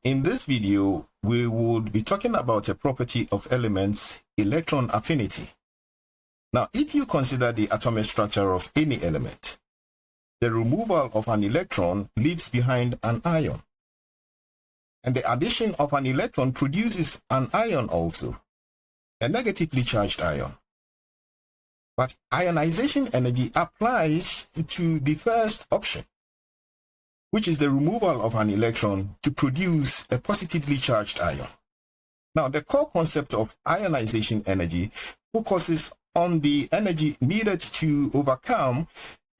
In this video, we would be talking about a property of elements, electron affinity. Now, if you consider the atomic structure of any element, the removal of an electron leaves behind an ion. And the addition of an electron produces an ion also, a negatively charged ion. But ionization energy applies to the first option, which is the removal of an electron to produce a positively charged ion. Now, the core concept of ionization energy focuses on the energy needed to overcome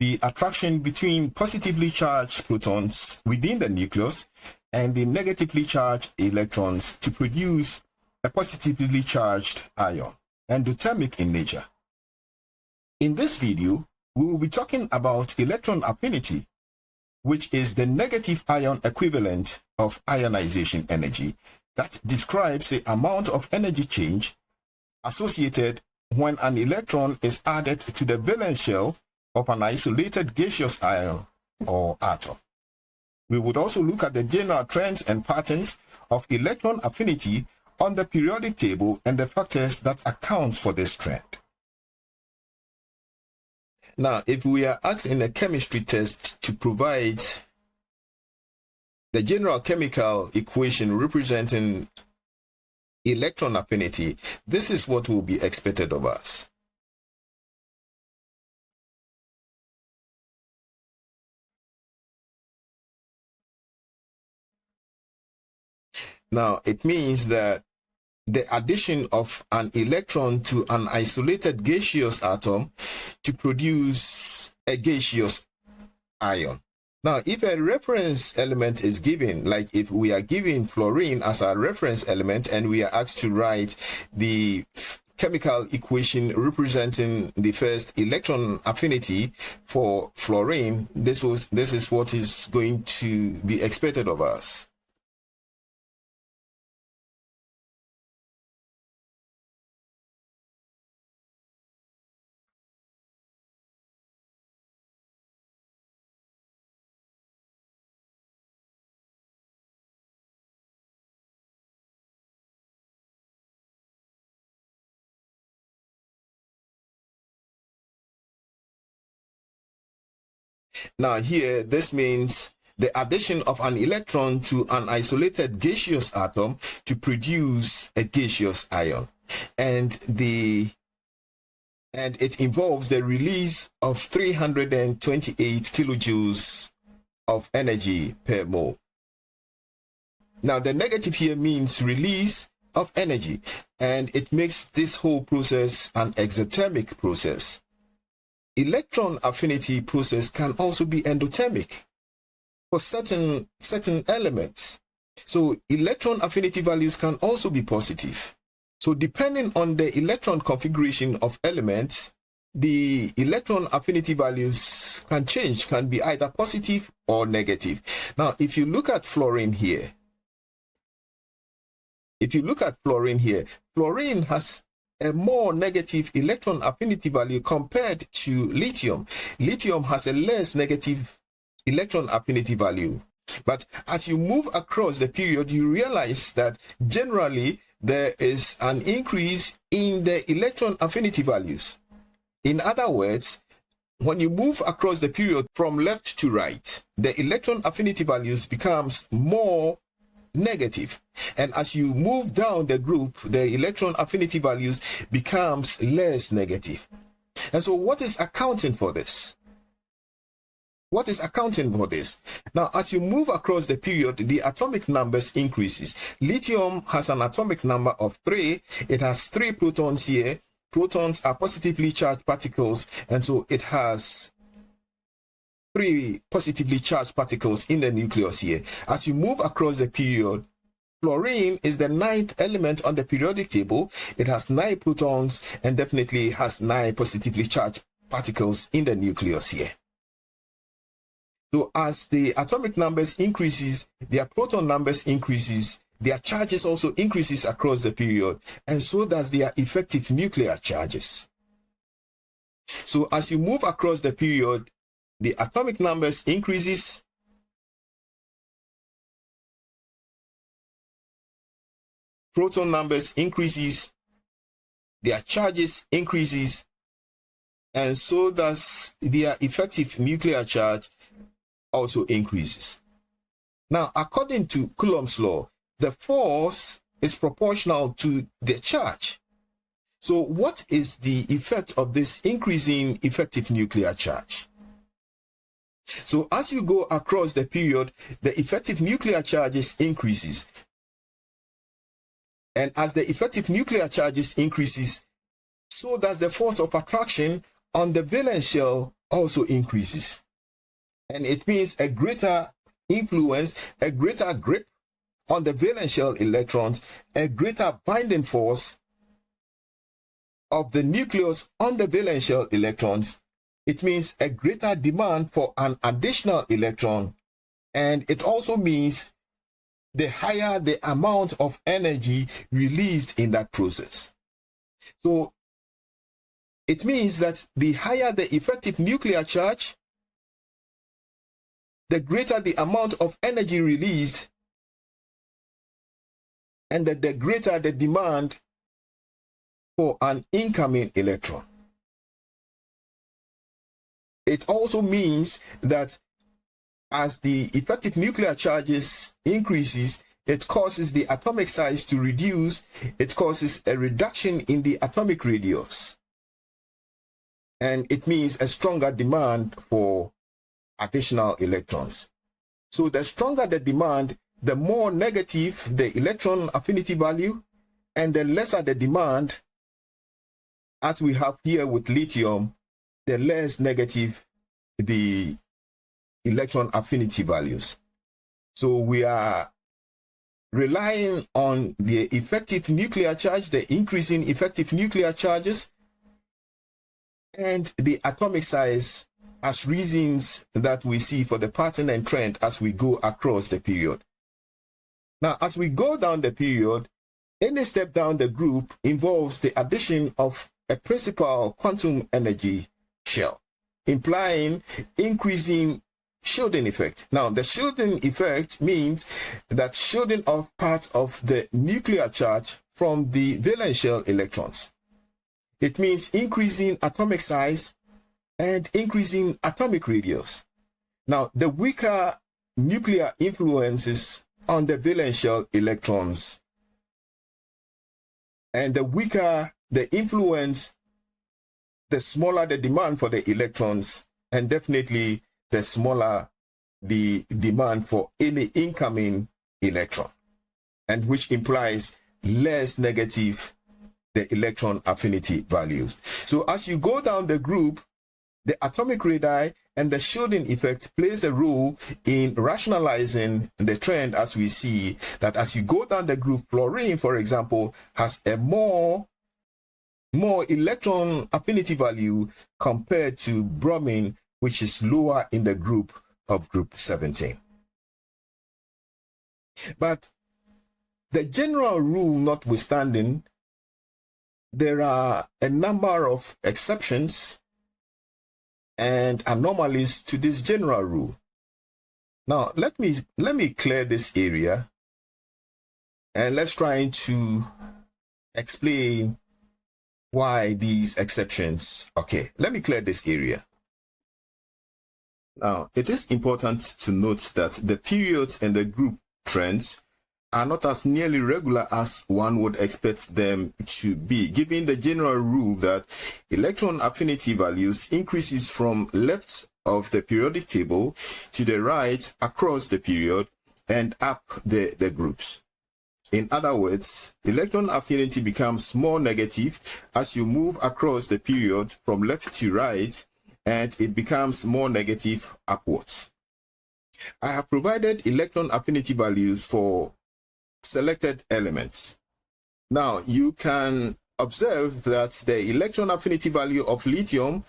the attraction between positively charged protons within the nucleus and the negatively charged electrons to produce a positively charged ion, endothermic in nature. In this video, we will be talking about electron affinity, which is the negative ion equivalent of ionization energy that describes the amount of energy change associated when an electron is added to the valence shell of an isolated gaseous ion or atom. We would also look at the general trends and patterns of electron affinity on the periodic table and the factors that account for this trend. Now, if we are asked in a chemistry test to provide the general chemical equation representing electron affinity, this is what will be expected of us. Now, it means that the addition of an electron to an isolated gaseous atom to produce a gaseous ion. Now, if a reference element is given, like if we are given fluorine as a reference element and we are asked to write the chemical equation representing the first electron affinity for fluorine, this is what is going to be expected of us. Now here, this means the addition of an electron to an isolated gaseous atom to produce a gaseous ion. And it involves the release of 328 kilojoules of energy per mole. Now the negative here means release of energy, and it makes this whole process an exothermic process. Electron affinity process can also be endothermic for certain elements. So electron affinity values can also be positive. So depending on the electron configuration of elements, the electron affinity values can change, can be either positive or negative. Now, if you look at fluorine here, fluorine has a more negative electron affinity value compared to lithium. Lithium has a less negative electron affinity value. But as you move across the period, you realize that generally there is an increase in the electron affinity values. In other words, when you move across the period from left to right, the electron affinity values becomes more negative, and as you move down the group, the electron affinity values becomes less negative. And so what is accounting for this? Now, as you move across the period, the atomic numbers increases. Lithium has an atomic number of 3. It has 3 protons here. Protons are positively charged particles, and so it has 3 positively charged particles in the nucleus here. As you move across the period, fluorine is the 9th element on the periodic table. It has 9 protons and definitely has 9 positively charged particles in the nucleus here. So as the atomic numbers increases, their proton numbers increases, their charges also increases across the period, and so does their effective nuclear charges. So as you move across the period, the atomic numbers increases, proton numbers increases, their charges increases, and so does their effective nuclear charge also increases. Now, according to Coulomb's law, the force is proportional to the charge. So what is the effect of this increasing effective nuclear charge? So as you go across the period, the effective nuclear charges increases. And as the effective nuclear charges increases, so does the force of attraction on the valence shell also increases. And it means a greater influence, a greater grip on the valence shell electrons, a greater binding force of the nucleus on the valence shell electrons. It means a greater demand for an additional electron, and it also means the higher the amount of energy released in that process. So it means that the higher the effective nuclear charge, the greater the amount of energy released, and the greater the demand for an incoming electron. It also means that as the effective nuclear charges increases, it causes the atomic size to reduce. It causes a reduction in the atomic radius. And it means a stronger demand for additional electrons. So the stronger the demand, the more negative the electron affinity value, and the lesser the demand, as we have here with lithium, the less negative the electron affinity values. So we are relying on the effective nuclear charge, the increasing effective nuclear charges, and the atomic size as reasons that we see for the pattern and trend as we go across the period. Now, as we go down the period, any step down the group involves the addition of a principal quantum energy shell, implying increasing shielding effect. Now, the shielding effect means that shielding of parts of the nuclear charge from the valence shell electrons. It means increasing atomic size and increasing atomic radius. Now, the weaker nuclear influences on the valence shell electrons, and the weaker the influence, the smaller the demand for the electrons, and definitely the smaller the demand for any incoming electron, and which implies less negative the electron affinity values. So as you go down the group, the atomic radii and the shielding effect plays a role in rationalizing the trend, as we see that as you go down the group, fluorine, for example, has a more electron affinity value compared to bromine, which is lower in the group of group 17. But the general rule notwithstanding, there are a number of exceptions and anomalies to this general rule. Now, let me clear this area, and let's try to explain why these exceptions. Okay, let me clear this area. Now, it is important to note that the periods and the group trends are not as nearly regular as one would expect them to be, given the general rule that electron affinity values increases from left of the periodic table to the right across the period and up the groups. In other words, electron affinity becomes more negative as you move across the period from left to right, and it becomes more negative upwards. I have provided electron affinity values for selected elements. Now, you can observe that the electron affinity value of lithium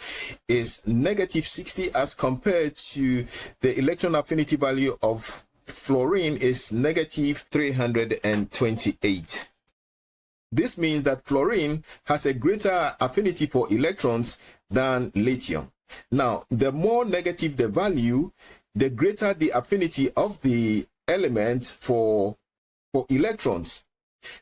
is -60 as compared to the electron affinity value of fluorine is -328. This means that fluorine has a greater affinity for electrons than lithium. Now, the more negative the value, the greater the affinity of the element for electrons.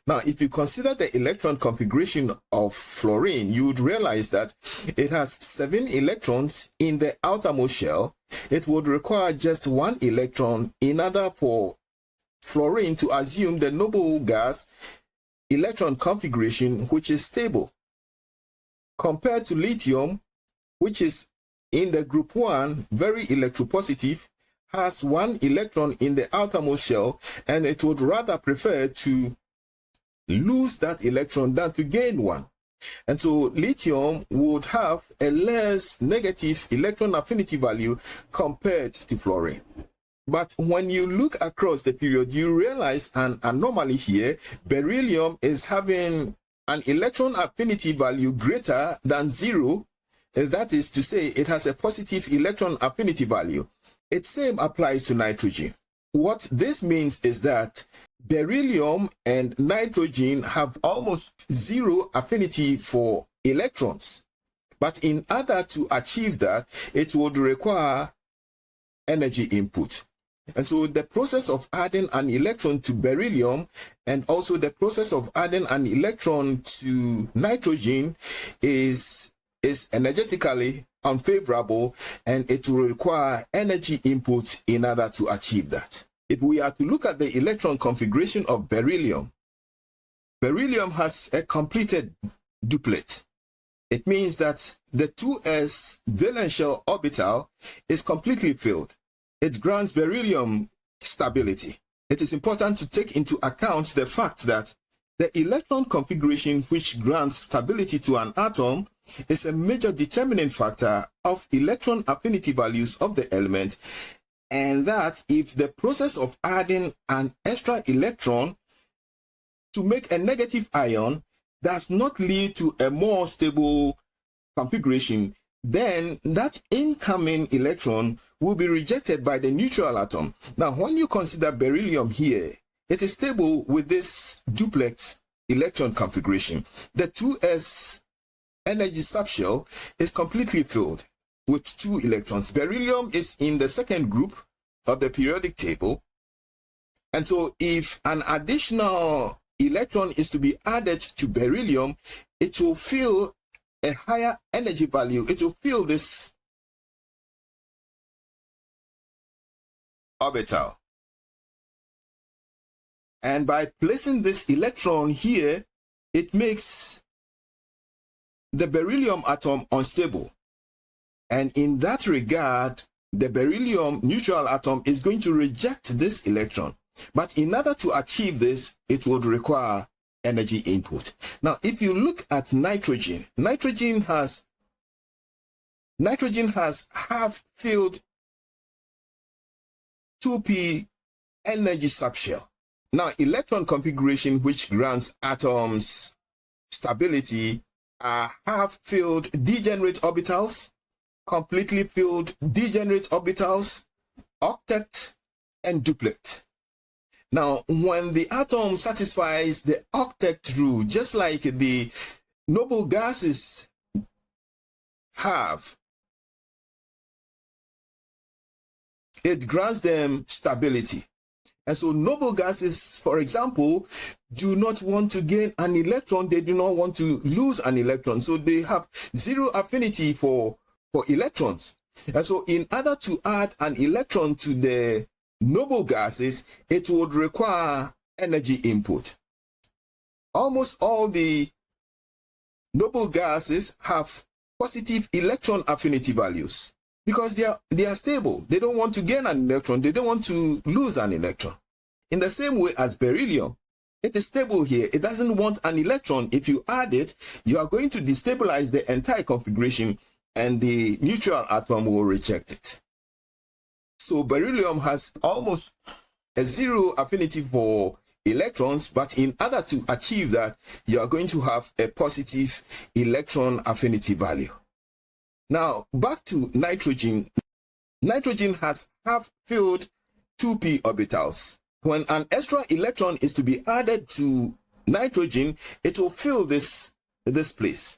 Now, if you consider the electron configuration of fluorine, you would realize that it has 7 electrons in the outermost shell. It would require just 1 electron in order for fluorine to assume the noble gas electron configuration, which is stable, compared to lithium, which is in the group 1, very electropositive, has 1 electron in the outermost shell, and it would rather prefer to lose that electron than to gain 1. And so lithium would have a less negative electron affinity value compared to fluorine. But when you look across the period, you realize an anomaly here. Beryllium is having an electron affinity value greater than 0. That is to say, it has a positive electron affinity value. It same applies to nitrogen. What this means is that beryllium and nitrogen have almost 0 affinity for electrons. But in order to achieve that, it would require energy input. And so the process of adding an electron to beryllium and also the process of adding an electron to nitrogen is energetically unfavorable, and it will require energy input in order to achieve that. If we are to look at the electron configuration of beryllium, beryllium has a completed duplet. It means that the 2s valence shell orbital is completely filled. It grants beryllium stability. It is important to take into account the fact that the electron configuration which grants stability to an atom is a major determining factor of electron affinity values of the element, and that if the process of adding an extra electron to make a negative ion does not lead to a more stable configuration, then that incoming electron will be rejected by the neutral atom. Now, when you consider beryllium here, it is stable with this duplex electron configuration. The 2s energy subshell is completely filled with 2 electrons. Beryllium is in the second group of the periodic table. And so if an additional electron is to be added to beryllium, it will fill a higher energy value. It will fill this orbital. And by placing this electron here, it makes the beryllium atom unstable. And in that regard, the beryllium neutral atom is going to reject this electron. But in order to achieve this, it would require energy input. Now, if you look at nitrogen, nitrogen has half-filled 2p energy subshell. Now, electron configuration which grants atoms stability are half-filled degenerate orbitals, completely filled degenerate orbitals, octet, and duplet. Now, when the atom satisfies the octet rule, just like the noble gases have, it grants them stability. And so noble gases, for example, do not want to gain an electron. They do not want to lose an electron. So they have 0 affinity for electrons. And so in order to add an electron to the noble gases, it would require energy input. Almost all the noble gases have positive electron affinity values because they are stable. They don't want to gain an electron. They don't want to lose an electron. In the same way as beryllium, it is stable here. It doesn't want an electron. If you add it, you are going to destabilize the entire configuration, and the neutral atom will reject it. So beryllium has almost a 0 affinity for electrons, but in order to achieve that, you are going to have a positive electron affinity value. Now, back to nitrogen. Nitrogen has half-filled 2p orbitals. When an extra electron is to be added to nitrogen, it will fill this place.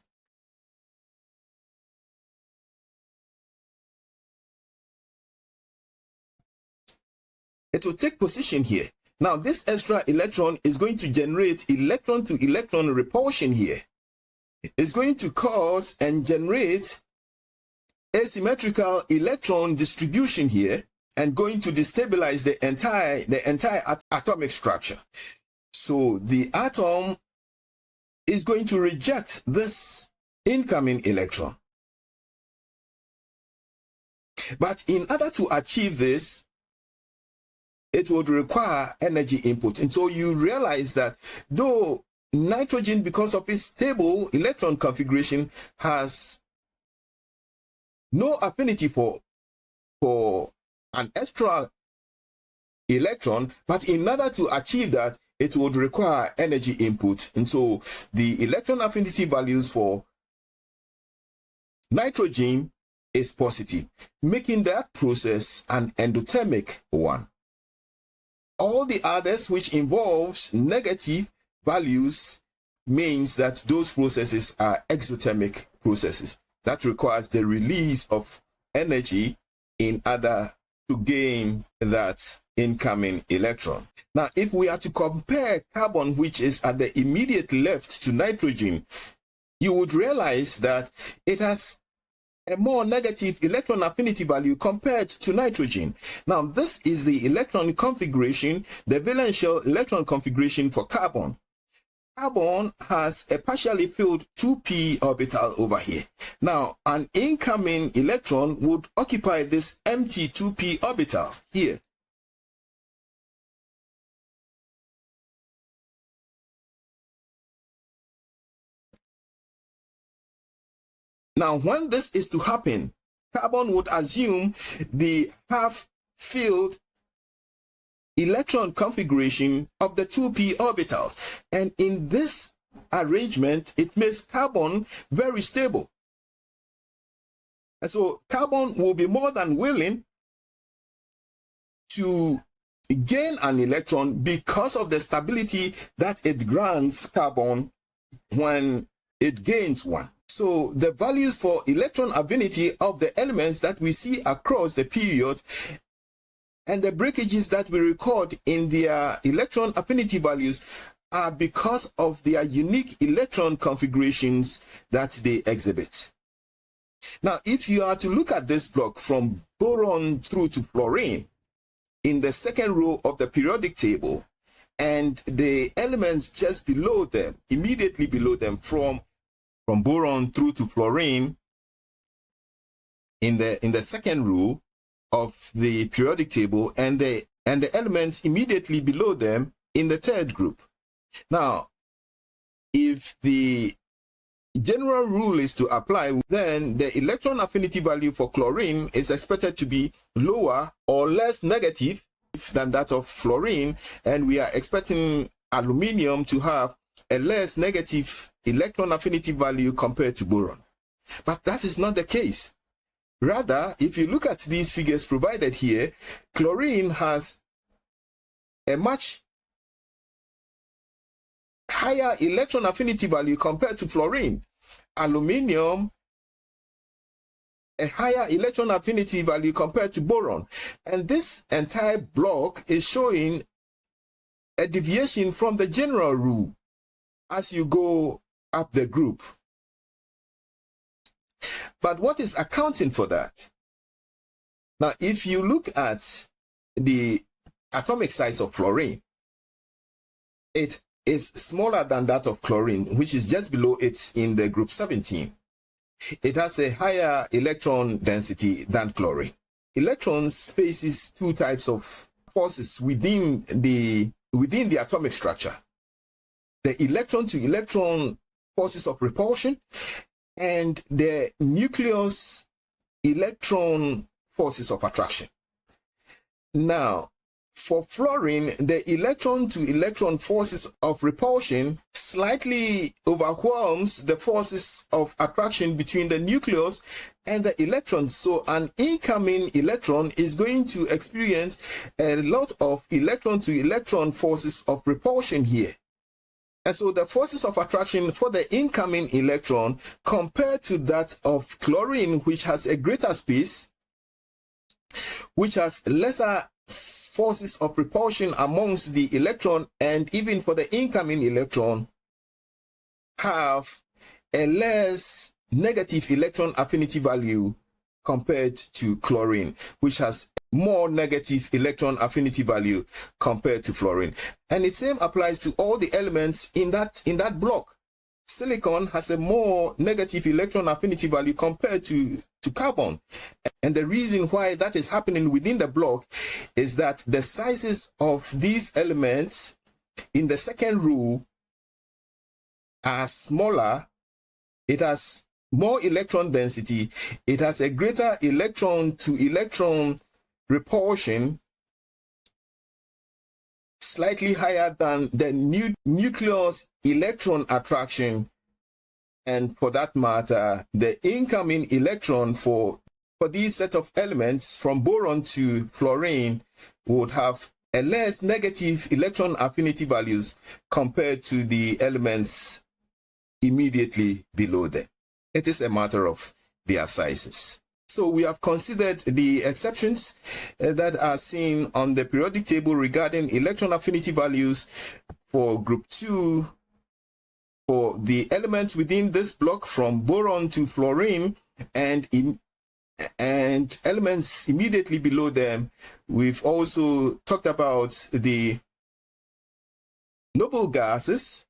It will take position here. Now, this extra electron is going to generate electron-to-electron repulsion here. It's going to cause and generate asymmetrical electron distribution here, and going to destabilize the entire atomic structure. So the atom is going to reject this incoming electron. But in order to achieve this, it would require energy input. And so you realize that though nitrogen, because of its stable electron configuration, has no affinity for an extra electron, but in order to achieve that, it would require energy input. And so the electron affinity values for nitrogen is positive, making that process an endothermic one. All the others, which involves negative values, means that those processes are exothermic processes. That requires the release of energy in order to gain that incoming electron. Now, if we are to compare carbon, which is at the immediate left, to nitrogen, you would realize that it has a more negative electron affinity value compared to nitrogen. Now, this is the electron configuration, the valence shell electron configuration for carbon. Carbon has a partially filled 2p orbital over here. Now, an incoming electron would occupy this empty 2p orbital here. Now, when this is to happen, carbon would assume the half-filled electron configuration of the 2p orbitals. And in this arrangement, it makes carbon very stable. And so carbon will be more than willing to gain an electron because of the stability that it grants carbon when it gains one. So the values for electron affinity of the elements that we see across the period and the breakages that we record in their electron affinity values are because of their unique electron configurations that they exhibit. Now, if you are to look at this block from boron through to fluorine in the second row of the periodic table, and the elements just below them, immediately below them, from boron through to fluorine in the second row of the periodic table, and the elements immediately below them in the third group. Now, if the general rule is to apply, then the electron affinity value for chlorine is expected to be lower or less negative than that of fluorine, and we are expecting aluminium to have a less negative electron affinity value compared to boron. But that is not the case. Rather, if you look at these figures provided here, chlorine has a much higher electron affinity value compared to fluorine. Aluminium, a higher electron affinity value compared to boron. And this entire block is showing a deviation from the general rule as you go up the group. But what is accounting for that? Now, if you look at the atomic size of fluorine, it is smaller than that of chlorine, which is just below it in the group 17. It has a higher electron density than chlorine. Electrons faces two types of forces within the atomic structure: the electron-to-electron forces of repulsion and the nucleus electron forces of attraction. Now, for fluorine, the electron-to-electron forces of repulsion slightly overwhelms the forces of attraction between the nucleus and the electrons. So an incoming electron is going to experience a lot of electron-to-electron forces of repulsion here. And so the forces of attraction for the incoming electron compared to that of chlorine, which has a greater space, which has lesser forces of repulsion amongst the electron and even for the incoming electron have a less negative electron affinity value compared to chlorine, which has more negative electron affinity value compared to fluorine. And the same applies to all the elements in that block. Silicon has a more negative electron affinity value compared to carbon. And the reason why that is happening within the block is that the sizes of these elements in the second row are smaller. It has more electron density. It has a greater electron to electron repulsion, slightly higher than the nucleus electron attraction, and for that matter, the incoming electron for these set of elements from boron to fluorine would have a less negative electron affinity values compared to the elements immediately below them. It is a matter of their sizes. So we have considered the exceptions that are seen on the periodic table regarding electron affinity values for group 2 for the elements within this block from boron to fluorine and elements immediately below them. We've also talked about the noble gases,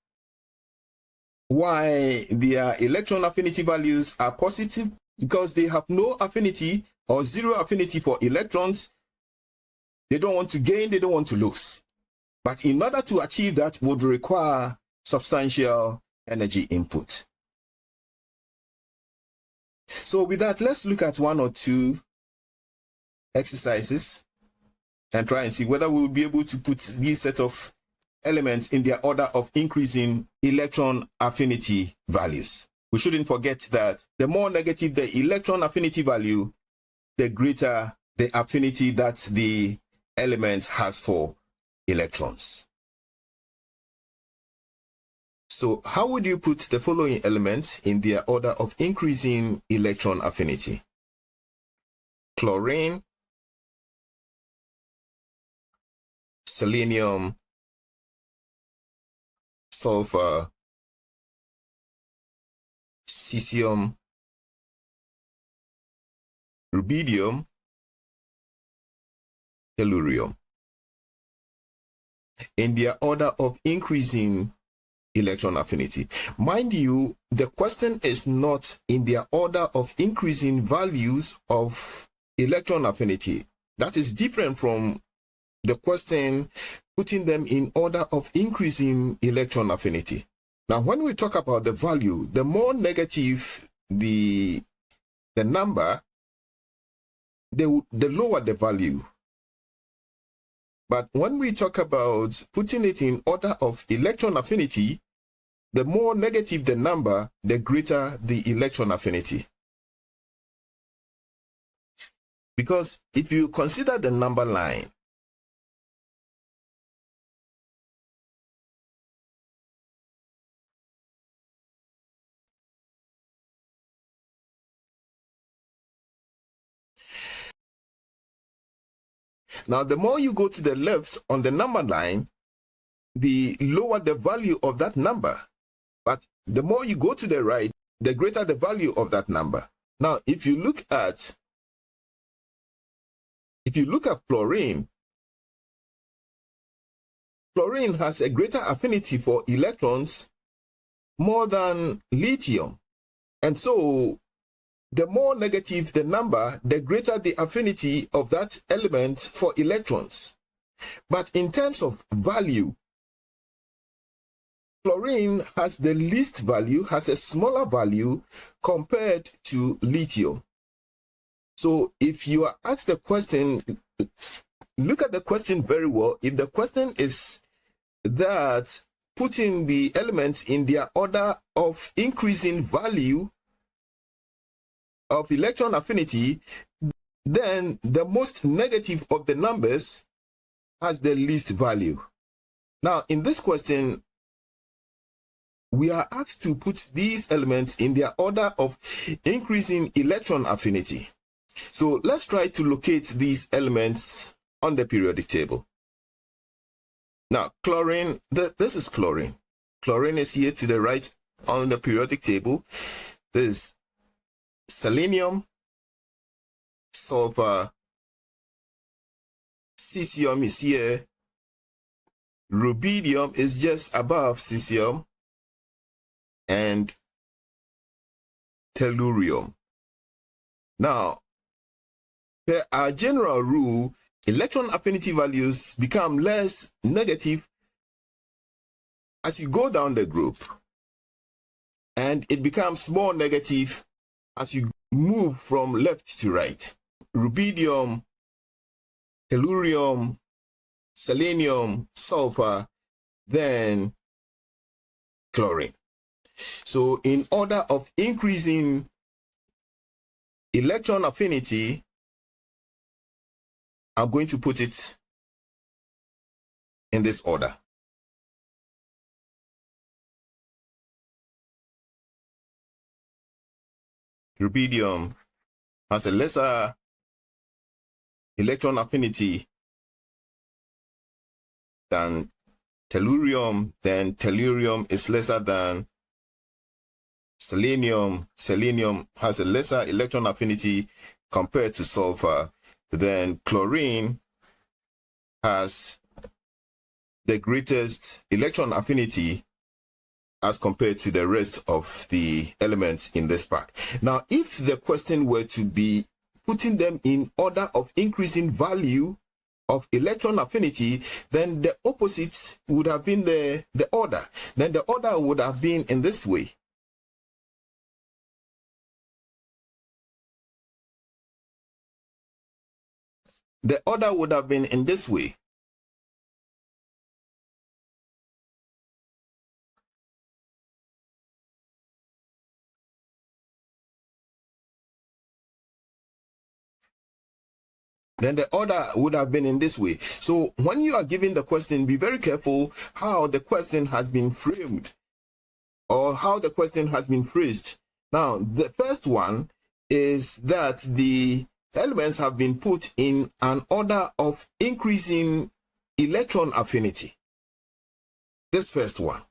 why their electron affinity values are positive, because they have no affinity or zero affinity for electrons. They don't want to gain, they don't want to lose. But in order to achieve that would require substantial energy input. So with that, let's look at one or two exercises and try and see whether we will be able to put these set of elements in their order of increasing electron affinity values. We shouldn't forget that the more negative the electron affinity value, the greater the affinity that the element has for electrons. So how would you put the following elements in their order of increasing electron affinity? Chlorine, selenium, sulfur, cesium, rubidium, tellurium. In their order of increasing electron affinity. Mind you, the question is not in their order of increasing values of electron affinity. That is different from the question putting them in order of increasing electron affinity. Now, when we talk about the value, the more negative the number, the lower the value. But when we talk about putting it in order of electron affinity, the more negative the number, the greater the electron affinity. Because if you consider the number line, now the more you go to the left on the number line, the lower the value of that number. But the more you go to the right, the greater the value of that number. Now, if you look at fluorine, fluorine has a greater affinity for electrons more than lithium. And so the more negative the number, the greater the affinity of that element for electrons. But in terms of value, fluorine has the least value, has a smaller value compared to lithium. So if you are asked the question, look at the question very well. If the question is that putting the elements in their order of increasing value of electron affinity, then the most negative of the numbers has the least value. Now, in this question, we are asked to put these elements in their order of increasing electron affinity. So let's try to locate these elements on the periodic table. Now, chlorine, this is chlorine. Chlorine is here to the right on the periodic table. This is selenium, sulfur, cesium is here, rubidium is just above cesium, and tellurium. Now, per our general rule, electron affinity values become less negative as you go down the group, and it becomes more negative as you move from left to right. Rubidium, tellurium, selenium, sulfur, then chlorine. So in order of increasing electron affinity, I'm going to put it in this order. Rubidium has a lesser electron affinity than tellurium, then tellurium is lesser than selenium. Selenium has a lesser electron affinity compared to sulfur. Then chlorine has the greatest electron affinity as compared to the rest of the elements in this pack. Now, if the question were to be putting them in order of increasing value of electron affinity, then the opposite would have been the order. Then the order would have been in this way. The order would have been in this way. Then the order would have been in this way. So when you are giving the question, be very careful how the question has been framed or how the question has been phrased. Now, the first one is that the elements have been put in an order of increasing electron affinity. This first one,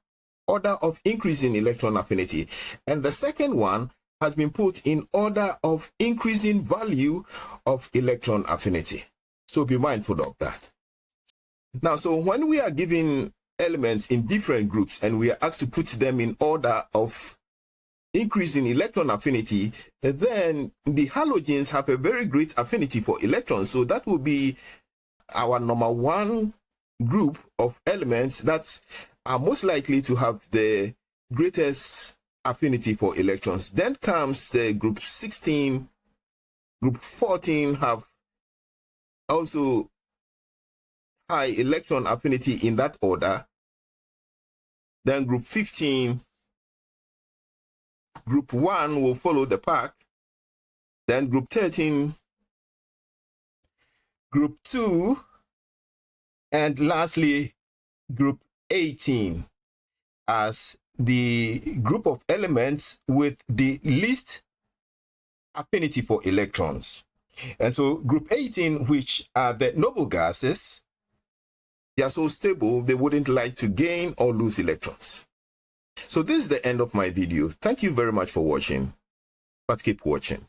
order of increasing electron affinity. And the second one has been put in order of increasing value of electron affinity. So be mindful of that. Now, so when we are given elements in different groups and we are asked to put them in order of increasing electron affinity, then the halogens have a very great affinity for electrons. So that will be our number one group of elements that are most likely to have the greatest affinity for electrons. Then comes the group 16, group 14 have also high electron affinity in that order. Then group 15, group 1 will follow the pack. Then group 13, group 2, and lastly, group 18 as the group of elements with the least affinity for electrons. And so group 18, which are the noble gases, they are so stable, they wouldn't like to gain or lose electrons. So this is the end of my video. Thank you very much for watching, but keep watching.